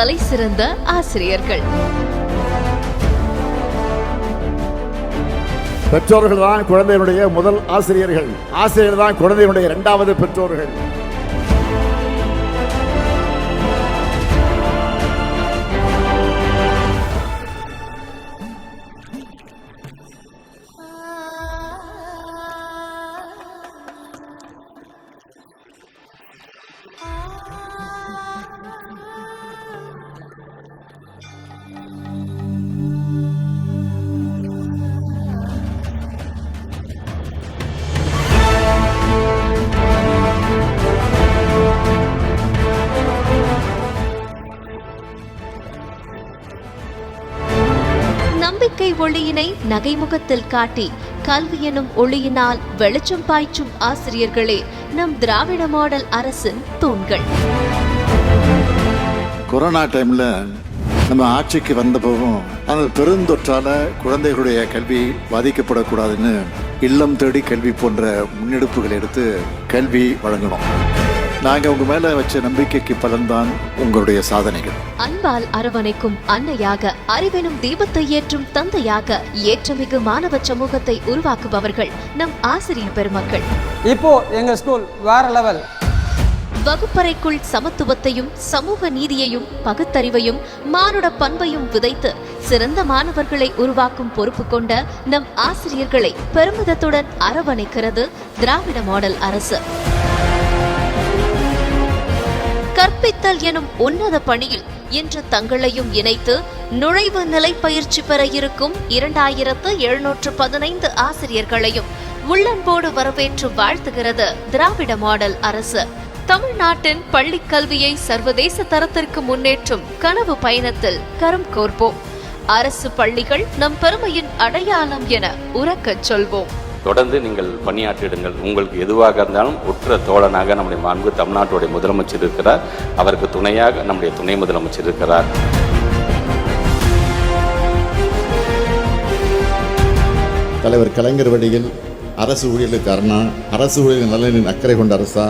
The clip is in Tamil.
தலைசிறந்த ஆசிரியர்கள். பெற்றோர்கள் தான் குழந்தையினுடைய முதல் ஆசிரியர்கள். ஆசிரியர் தான் குழந்தையினுடைய இரண்டாவது பெற்றோர்கள். நம்பிக்கை ஒளியினை நகைமுகத்தில் காட்டி கல்வி எனும் ஒளியினால் வெளிச்சம் பாய்ச்சும் ஆசிரியர்களே நம் திராவிட மாடல் அரசின் தூண்கள். கொரோனா டைம்ல நம்ம ஆட்சிக்கு வந்த போதும் அந்த பெருந்தொற்றால குழந்தைகளுடைய கல்வி பாதிக்கப்படக்கூடாதுன்னு இல்லம் தேடி கல்வி போன்ற முன்னெடுப்புகள் எடுத்து கல்வி வழங்கணும். நாங்க உங்க மேல வச்ச நம்பிக்கைக்கு பலன்தான் உங்களுடைய சாதனைகள். அன்பால் அரவணைக்கும் அன்னையாக, அறிவெனும் தீபத்தை ஏற்றும் தந்தையாக, ஏற்றமிகு மாணவ சமூகத்தை உருவாக்குபவர்கள் நம் ஆசிரியர் பெருமக்கள். இப்போ எங்க ஸ்கூல் வேற லெவல். வகுப்பறைக்குள் சமத்துவத்தையும் சமூக நீதியையும் பகுத்தறிவையும் மானுட பண்பையும் விதைத்து சிறந்த மாணவர்களை உருவாக்கும் பொறுப்பு கொண்ட நம் ஆசிரியர்களை பெருமிதத்துடன் அரவணைக்கிறது திராவிட மாடல் அரசு. கற்பித்தல் எனும் உன்னத பணியில் இன்று தங்களையும் இணைத்து நுழைவு நிலை பயிற்சி பெற இருக்கும் 2715 ஆசிரியர்களையும் உள்ளன்போடு வரவேற்று வாழ்த்துகிறது திராவிட மாடல் அரசு. தமிழ்நாட்டின் பள்ளி கல்வியை சர்வதேச தரத்திற்கு முன்னேற்றும் கனவு பயணத்தில் கரம் கோர்ப்போம். அரசு பள்ளிகள் நம் பெருமையின் அடையாளம் என உரக்கச் சொல்வோம். தொடர்ந்து நீங்கள் பணியாற்றிடுங்கள். உங்களுக்கு எதுவாக இருந்தாலும் உற்ற தோழனாக நம்முடைய மாண்பு தமிழ்நாட்டுடைய முதலமைச்சர் இருக்கிறார். அவருக்கு துணையாக நம்முடைய துணை முதலமைச்சர் இருக்கிறார். தலைவர் கலைஞர் வழியில் அரசு ஊழியர்களுக்கு அரணா, அரசு ஊழியர்கள் நலனின் அக்கறை கொண்ட அரசா